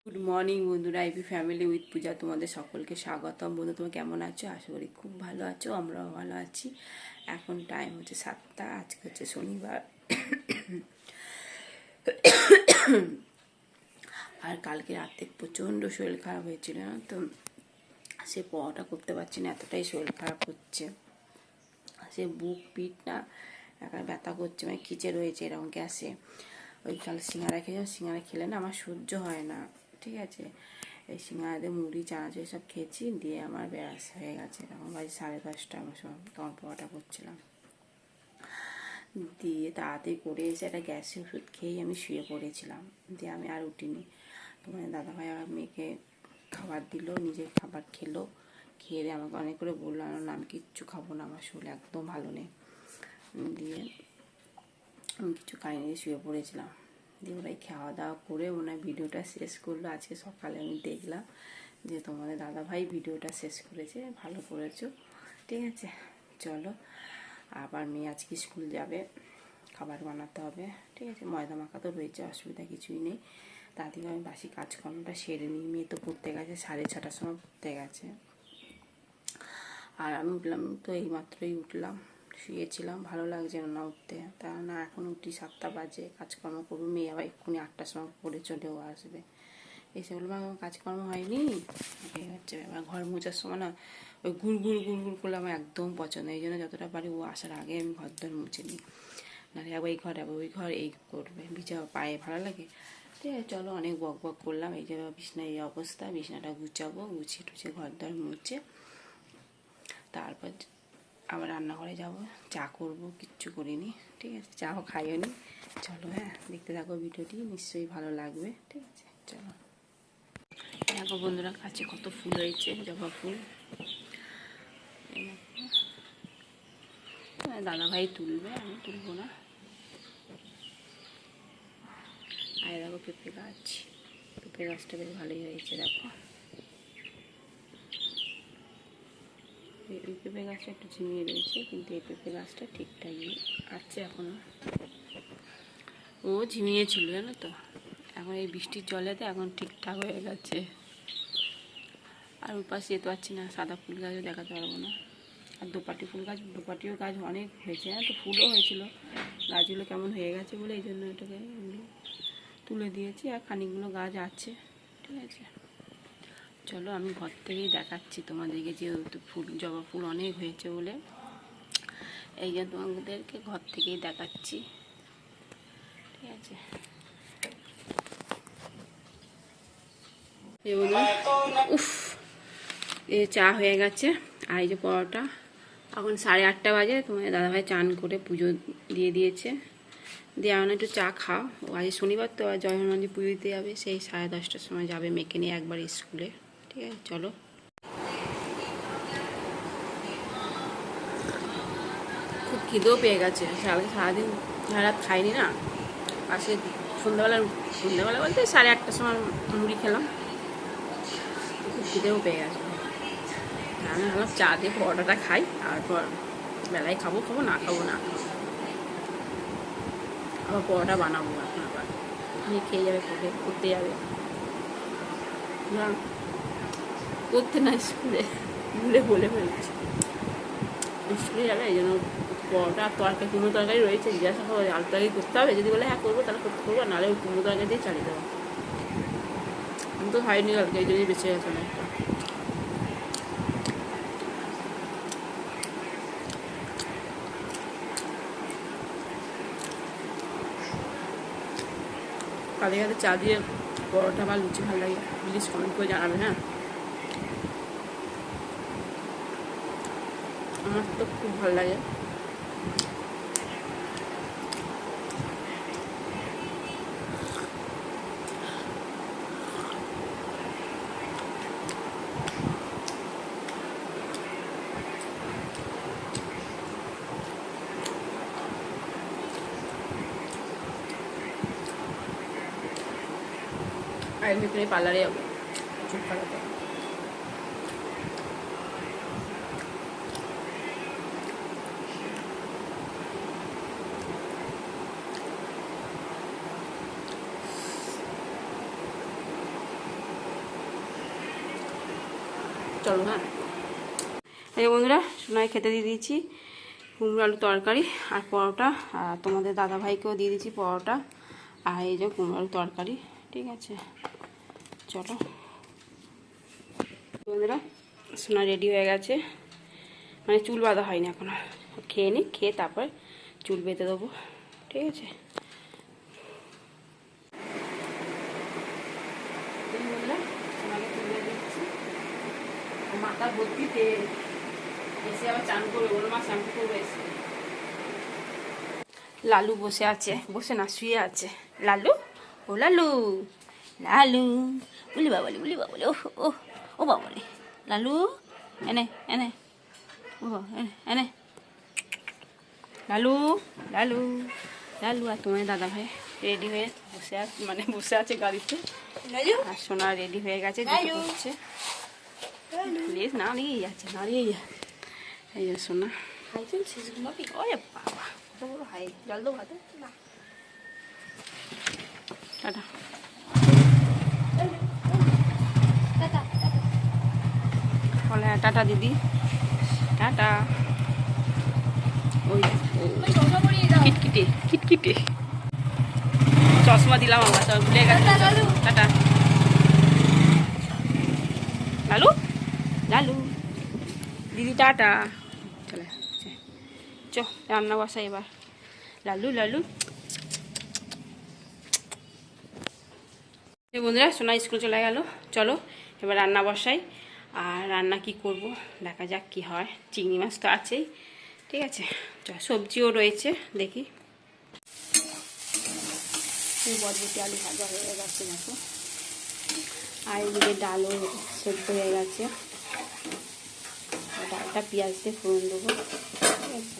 Good morning বন্ধুরা, IP family with পূজা তোমাদের সকলকে স্বাগতম। বন্ধু, তুমি কেমন আছো? আশা করি খুব ভালো আছো, আমরাও ভালো আছি। এখন টাইম হচ্ছে 7টা, আজকে হচ্ছে শনিবার। আর কালকে রাতে প্রচণ্ড শরীর খারাপ হয়েছিল না তো, সে পড়াটা করতে পারছি না, এতটাই শরীর খারাপ হচ্ছে। সে বুক পিঠ না একটা ব্যথা করছে, মানে খিচে রয়েছে এরকম গ্যাসে। ওই কাল সিঙ্গারা খেয়েছিলাম, সিঙ্গারা খেলে না আমার সহ্য হয় না, ঠিক আছে। এই সিঙ্গারাতে মুড়ি চানাচুর সব খেয়েছি, দিয়ে আমার ব্যাস হয়ে গেছে। তখন বাজে 10:30 আমার সময়, তখন পড়াটা করছিলাম। দিয়ে তাড়াতাড়ি করে এসে একটা গ্যাসের ওষুধ খেয়েই আমি শুয়ে পড়েছিলাম। দিয়ে আমি আর উঠিনি। তোমার দাদাভাই আর মেয়েকে খাবার দিল, নিজের খাবার খেলো, খেয়ে দিয়ে আমাকে অনেক করে বললো না আমি কিচ্ছু খাবো না, আমার শরীর একদম ভালো নেই। দিয়ে আমি কিছু খাইনি, শুয়ে পড়েছিলাম। দিয়ে ওরাই খাওয়া দাওয়া করে ওনার ভিডিওটা শেষ করলো। আজকে সকালে আমি দেখলাম যে তোমাদের দাদাভাই ভিডিওটা শেষ করেছে, ভালো করেছো, ঠিক আছে। চলো, আবার মেয়ে আজকে স্কুল যাবে, খাবার বানাতে হবে, ঠিক আছে। ময়দা মাখা তো রয়েছে, অসুবিধা কিছুই নেই। তাড়াতাড়ি আমি বাসি কাজকর্মটা সেরে নিই। মেয়ে তো পড়তে গেছে, 6:30টার সময় পড়তে গেছে। আর আমি উঠলাম তো এইমাত্রই উঠলাম, শুয়েছিলাম, ভালো লাগছে না উঠতে। তা না এখন উঠি, 7টা বাজে, কাজকর্ম করবো। মেয়ে আবার এক্ষুনি 8টার সময় পড়ে চলেও আসবে। এসে বলবো আমার কাজকর্ম হয়নি, এই হচ্ছে এবার ঘর মোছার সময় না ওই গুড় করলে আমার একদম পছন্দ। এই জন্য যতটা পারি ও আসার আগে আমি ঘর দর মুছে নিই, নাহলে আবার এই ঘর আবার ওই ঘর এই করবে, বিছা পায়ে ভালো লাগে। ঠিক আছে, চলো অনেক বক করলাম। এই যে বিছনার এই অবস্থা, বিছনাটা গুছাবো, গুছিয়ে টুছিয়ে ঘর দর মুছে তারপর আবার রান্নাঘরে যাব, চা করব, কিচ্ছু করিনি, ঠিক আছে। চাও খাইও নি। চলো, হ্যাঁ, দেখতে থাকো ভিডিওটি, নিশ্চয়ই ভালো লাগবে, ঠিক আছে। চলো, দেখো বন্ধুরা, কাছে কত ফুল হয়েছে, জবা ফুল। দাদাভাই তুলবে, আমি তুলবো না। আর দেখো পেঁপে গাছ, পেঁপে গাছটা বেশ ভালোই হয়েছে। দেখো এই পেঁপে গাছটা একটু ঝিমিয়ে রয়েছে, কিন্তু এই পেঁপে গাছটা ঠিকঠাকই আছে এখনো। ও ঝিমিয়ে ছিল জানো তো, এখন এই বৃষ্টির জলেতে এখন ঠিকঠাক হয়ে গেছে। আর ওর পাশে যেতে পারছি না, সাদা ফুল গাছও দেখাতে পারবো না। আর দোপাটি ফুল গাছ, দোপাটিও গাছ অনেক হয়েছে, হ্যাঁ, তো ফুলও হয়েছিল। গাছগুলো কেমন হয়ে গেছে বলে এই জন্য এটাকে তুলে দিয়েছি। আর খানিকগুলো গাছ আছে, ঠিক আছে। চলো, আমি ঘর থেকেই দেখাচ্ছি তোমাদেরকে, যেহেতু ফুল, জবা ফুল অনেক হয়েছে বলে এই জন্য তোমাদেরকে ঘর থেকেই দেখাচ্ছি, ঠিক আছে। উফ, এই চা হয়ে গেছে, আর এই যে পরোটা। এখন 8:30 বাজে, তোমার দাদাভাই চান করে পুজো দিয়ে দিয়েছে। দিয়ে এখন একটু চা খাও। ও আজ শনিবার তো, আর জয় হনুমানজি পুজো দিতে যাবে, সেই 10:30টার সময় যাবে মেয়েকে নিয়ে একবার স্কুলে, ঠিক আছে। চলো, খুব খিদেও পেয়ে গেছে, সারাদিন রাত খাইনি না। পাশে সন্ধ্যাবেলা বলতে 8:30টার সময় মুড়ি খেলাম, খুব খিদেও পেয়ে গেছে। আমি ভাবলাম চা দিয়ে পরোটাটা খাই, তারপর বেলায় খাবো না খাবো না, আবার পরোটা বানাবো এখন, আবার নিয়ে খেয়ে যাবে, করতে যাবে না, করতে না স্কুলে, বলে ফেলছি স্কুলে যাবে। এই জন্য পরোটা আর তরকারি, কুমড়ো তরকারি রয়েছে, জিজ্ঞাসা করো আলু তরকারি করতে হবে, যদি বলে হ্যাঁ করবো তাহলে করতে করবো, নাহলে ওই কুমড়ো তরকারি দিয়ে চালিয়ে দেবো। আমি তো খাইনি কালকে, এই জন্যই বেঁচে গেছে অনেকটা। কাদের কাদের চা দিয়ে পরোটা বা লুচি ভালো লাগে প্লিজ কমেন্ট করে জানাবেন, হ্যাঁ। আমার তো খুব ভালো লাগে। আর এমনি পার্লারে যাবো চুল কাটাতে। চলো হ্যাঁ। এই বন্ধুরা সোনায় খেতে দিয়ে দিয়েছি কুমড়ো আলু তরকারি আর পরোটা, আর তোমাদের দাদাভাইকেও দিয়ে দিয়েছি পরোটা আর এই যে কুমড়ো আলু তরকারি। ঠিক আছে চলো বন্ধুরা, সোনা রেডি হয়ে গেছে, মানে চুল বাঁধা হয়নি এখনো, খেয়ে নিই, খেয়ে তারপর চুল বেঁধে দেবো। ঠিক আছে বন্ধুরা, সোনাকে চুল বেঁধে দিচ্ছি, মাথা ভর্তি তেল, এসে আবার চান করবে, বলো মা শ্যাম্পু করবে এসে। লালু বসে আছে, বসে না শুয়ে আছে। লালু, ও লালু, লালু, উলি বাবলি, উলি বাবলি, ও ও ও বাবলি, লালু এনে এনে, ও এনে এনে, লালু লালু লালু। আর তোমার দাদা ভাই রেডি হয়ে বসে আছে, মানে বসে আছে গাড়িতে, আর সোনা রেডি হয়ে গেছে, জুতো পরছে, প্লিজ নাড়িয়ে যাচ্ছে, নাড়িয়ে যাচ্ছে। এই যে সোনা হাই চলছিস, ঘুমাবি? ওরে বাবা কত বড় হাই, জল দেবো হাতে না। টাটা বলে, টাটা দিদি, টাটা। ওই কিটকিটে কিটকিটে চশমা দিলাম আমরা, সব ভুলে গেছে। টাটা লালু, লালু দিদি টাটা। চলে চ রান্না বসাই এবার। লালু লালু। বন্ধুরা সোনা স্কুল চলে গেল, চলো এবার রান্না বসাই। আর রান্না কি করব দেখা যাক কি হয়, চিংড়ি মাছ তো আছেই। ঠিক আছে চল, সবজিও রয়েছে দেখি। বরবটি আলু ভাজা হয়ে গেছে দেখো, আর এদিকে ডালও সেদ্ধ হয়ে গেছে, ডালটা পেঁয়াজ দিয়ে ফোড়ন দেবো। ঠিক আছে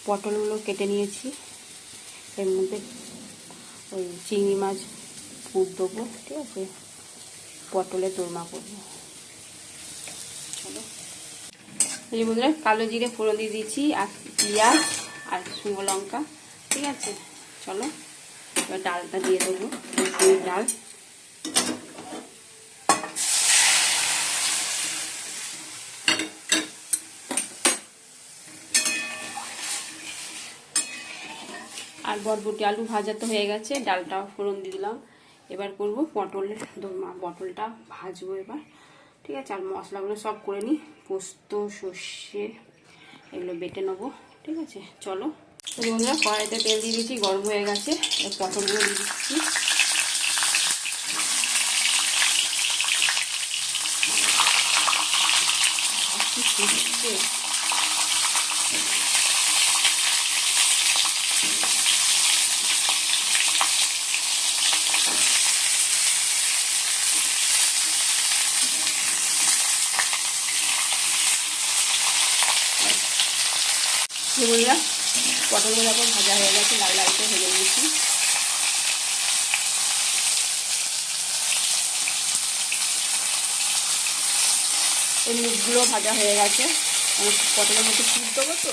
পটলগুলো কেটে নিয়েছি, এর মধ্যে ওই চিংড়ি মাছ পুর দেবো। ঠিক আছে পটলের দোরমা করবো। চলো এই বন্ধুরা কালো জিরে ফোড়ন দিয়ে দিয়েছি, আর পেঁয়াজ আর শুকনো লঙ্কা। ঠিক আছে চলো এবার ডালটা দিয়ে দেবো, ডাল। আর বরবটি আলু ভাজা তো হয়ে গেছে, ডালটাও ফোড়ন দিয়ে দিলাম। এবার করব পটলের দোরমা, পটলটা ভাজবো এবার। ঠিক আছে আর মশলাগুলো সব করে নিই, পোস্ত সর্ষে এগুলো বেটে নেবো। ঠিক আছে চলো বন্ধুরা, কড়াইতে তেল দিয়ে দিচ্ছি, গরম হয়ে গেছে, পটলগুলো দিয়ে দিচ্ছি। বন্ধুরা পটলগুলো এখন ভাজা হয়ে গেছে, লাল লাল করে ভেজে নিয়েছি। এই মুখগুলো ভাজা হয়ে গেছে, পটলের মধ্যে ফুট দেবো তো,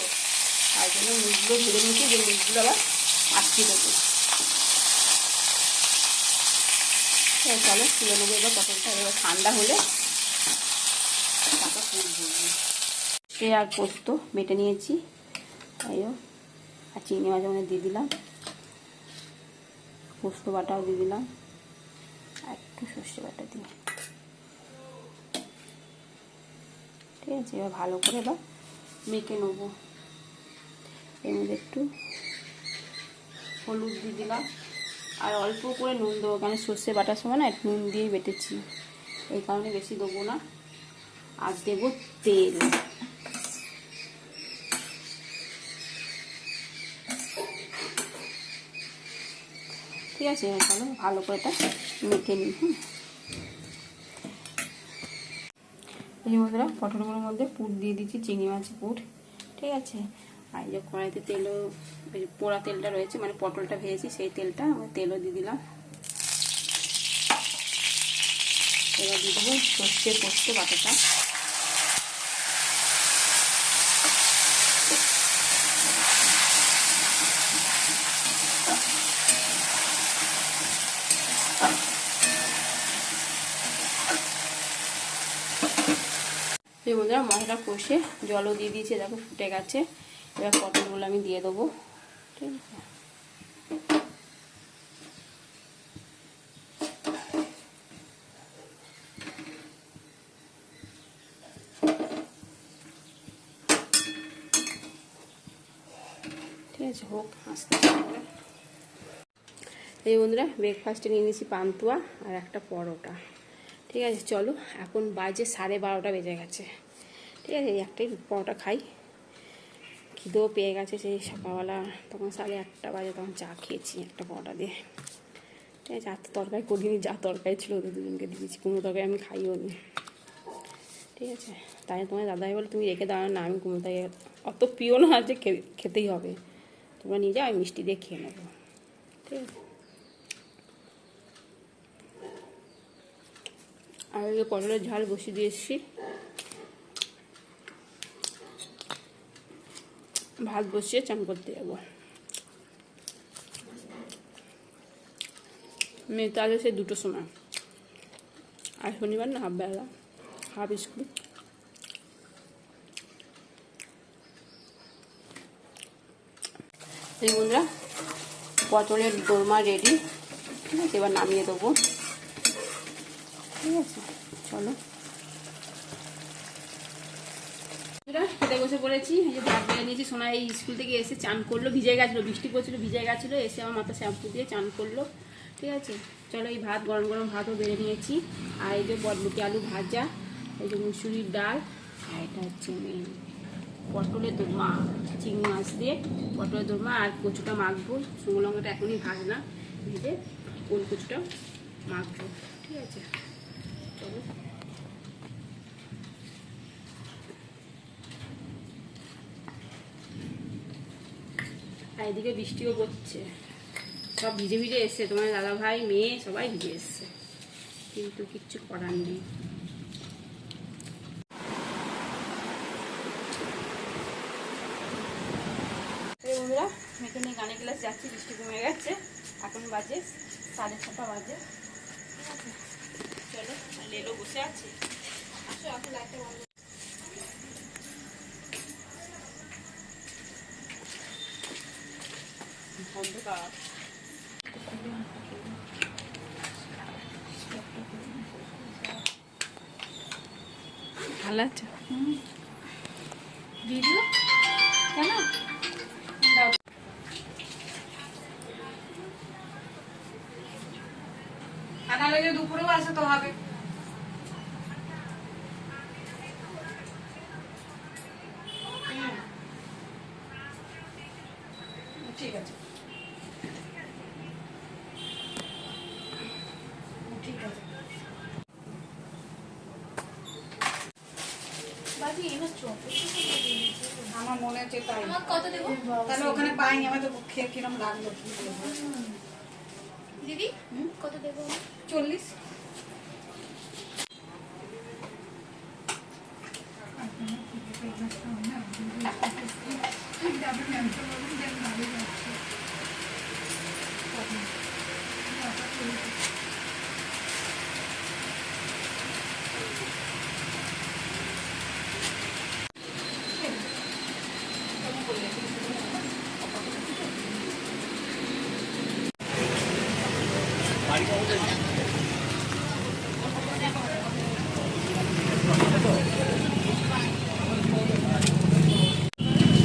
তার জন্য মুখগুলো ভেজে নিয়েছি, যে মুখগুলো আবার আটকে দেবো। চলো তুলে নেবো এবার পটলটা, এবার ঠান্ডা হলে টাকা ফুল ভরবো। সে আর পোস্ত বেটে নিয়েছি, তাইও আর চিংড়ি মাছ মানে দিয়ে দিলাম, পোস্ত বাটাও দিয়ে দিলাম, আর একটু সর্ষে বাটা দিই। ঠিক আছে এবার ভালো করে এবার মেখে নেবো। এর মধ্যে একটু হলুদ দিয়ে দিলাম, আর অল্প করে নুন দেবো, কারণ সর্ষে বাটার সময় না নুন দিয়েই বেটেছি, এই কারণে বেশি দেবো না। আর দেবো তেল। ঠিক আছে চলো ভালো করে এটা মেখে নিই। এই বন্ধুরা পটলগুলোর মধ্যে পুর দিয়ে দিচ্ছি, চিংড়ি মাছের পুর। ঠিক আছে আর এই যে কড়াইতে তেলও, ওই যে পোড়া তেলটা রয়েছে, মানে পটলটা ভেজেছি সেই তেলটা, আমি তেলও দিয়ে দিলাম। এবার দিয়ে দেবো সর্ষে পোস্ত বাটাটা। এই বন্ধুরা মশলা কষে জলও দিয়ে দিয়েছে, দেখো ফুটে গেছে। এবার পটলগুলো আমি দিয়ে দেবো, ঠিক আছে। ঠিক আছে, হোক আস্তে আস্তে। এই বন্ধুরা ব্রেকফাস্টে নিয়ে নিয়েছি পান্তুয়া আর একটা পরোটা, ঠিক আছে। চলো এখন বাজে 12:30 বেজে গেছে, ঠিক আছে। এই একটাই পরোটা খাই, খিদেও পেয়ে গেছে। সেই সকালবেলা তখন 1:30 বাজে, তখন চা খেয়েছি একটা পরোটা দিয়ে, ঠিক আছে। আর তো তরকারি করিনি, যা তরকারি ছিল ওদের দুজনকে দিয়েছি, কোনো তরকারি আমি খাইও নি, ঠিক আছে। তাই তোমার দাদাই বলে তুমি রেখে দাও না, আমি কোনো তরকারি অত প্রিয় না যে খেতেই হবে, তোমরা নিয়ে যাও, আমি মিষ্টি দিয়ে খেয়ে নেবো, ঠিক আছে। আর ওই পটলের ঝাল বসিয়ে দিয়ে এসেছি, ভাত বসিয়ে চান করতে যাবো। মেয়েটা আছে সে 2টোর সময়, আর শনিবার না হাফ বেলা, হাফ স্কুল। এই বন্ধুরা পটলের দোরমা রেডি, ঠিক আছে। এবার নামিয়ে দেবো, ঠিক আছে। চলো খেতে বসে পড়েছি। এই যে ভাত বেড়ে নিয়েছি, সোনা এই স্কুল থেকে এসে চান করলো, ভিজে গেছিলো, বৃষ্টি পড়ছিল, ভিজে গেছিলো, এসে আমার মাথা শ্যাম্পু দিয়ে চান করলো, ঠিক আছে। চলো এই ভাত, গরম গরম ভাতও বেড়ে নিয়েছি। আর এই যে বটবটি আলু ভাজা, এই যে মুসুরির ডাল, আর এটা হচ্ছে পটলের দোরমা, চিংড়ি মাছ দিয়ে পটলের দোরমা। আর কচুটা মাখবো, শুকনো লঙ্কাটা এখনই ভাজনা, ভেজে ওল কচুটা মাখবো, ঠিক আছে। চলো আর এদিকে বৃষ্টিও পড়ছে, সব ভিজে ভিজে এসছে, তোমার দাদা ভাই মেয়ে সবাই ভিজে এসছে, কিন্তু কিচ্ছু করার নেই। বন্ধুরা মেয়েকে নিয়ে গানের ক্লাস যাচ্ছি, বৃষ্টি কমে গেছে, এখন বাজে 6:30 বাজে, ঠিক আছে। চলো আর লেলো বসে আছে, আসো এখন লাইটটা বন্ধ অন্ধকার। ভালো আছে ভিডিও কেন খানা লেগে দুপুরেও আসে তো হবে, ঠিক আছে, ঠিক আছে। আমার মনে হচ্ছে তাই, কত দেবো তাহলে ওখানে পাইনি, আমার তো খেয়ে কিরম লাগলো দিদি, কত দেবো? 40।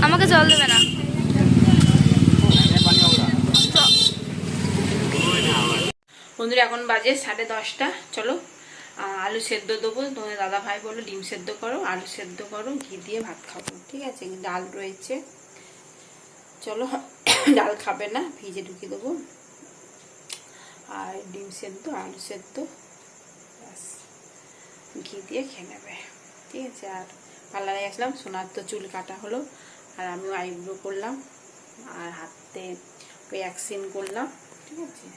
আমাকে জল দেবে না। বন্ধুরা এখন বাজে 10:30, চলো আলু সেদ্ধ দেবো। তোমাদের দাদা ভাই বললো ডিম সেদ্ধ করো, আলু সেদ্ধ করো, ঘি দিয়ে ভাত খাবো, ঠিক আছে। ডাল রয়েছে, চলো ডাল খাবে না, ভিজে ঢুকিয়ে দেবো, আর ডিম সেদ্ধ, আলু সেদ্ধ, ব্যাস ঘি দিয়ে খেয়ে নেবে, ঠিক আছে। আর পার্লারে আসলাম, সোনার তো চুল কাটা হলো, আর আমিও আইব্রো করলাম, আর হাতে ভ্যাকসিন করলাম, ঠিক আছে।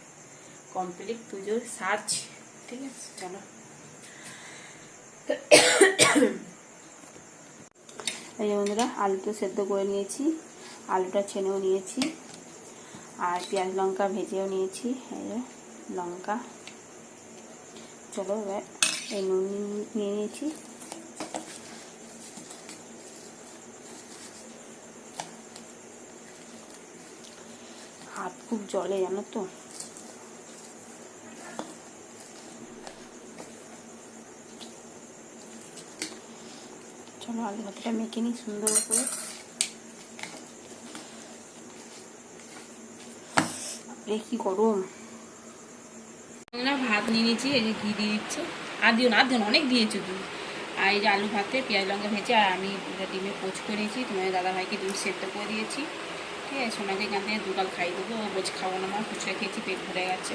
কমপ্লিট পুজোর সার্চ, ঠিক আছে। চলো এই যে বন্ধুরা আলু তো সেদ্ধ করে নিয়েছি, আলুটা ছেনেও নিয়েছি, আর পেঁয়াজ লঙ্কা ভেজেও নিয়েছি, এই যে লঙ্কা। চলো এবার এই নুন নিয়ে নিয়েছি, খুব জলে জানো তো। চলো আলু ভাতটা মেখে নিই সুন্দর করে। কি গরম। ভাত নিয়ে নিয়েছি, এই যে ঘি দিয়ে দিচ্ছে। আর দিও না, আর দিও না, অনেক দিয়েছো তুমি। আর এই যে আলু ভাতে পেঁয়াজ লঙ্কা ভেজে, আর আমি ডিমে পোচ করে নিয়েছি। তোমাদের দাদাভাইকে ডিম সেদ্ধ করে দিয়েছি। ঠিক আছে, সোনাকে এখান থেকে দুগাল খাই দেবো। ও বোঝ খাবো না, মা ফুচকা খেয়েছি, পেট ভরে গেছে।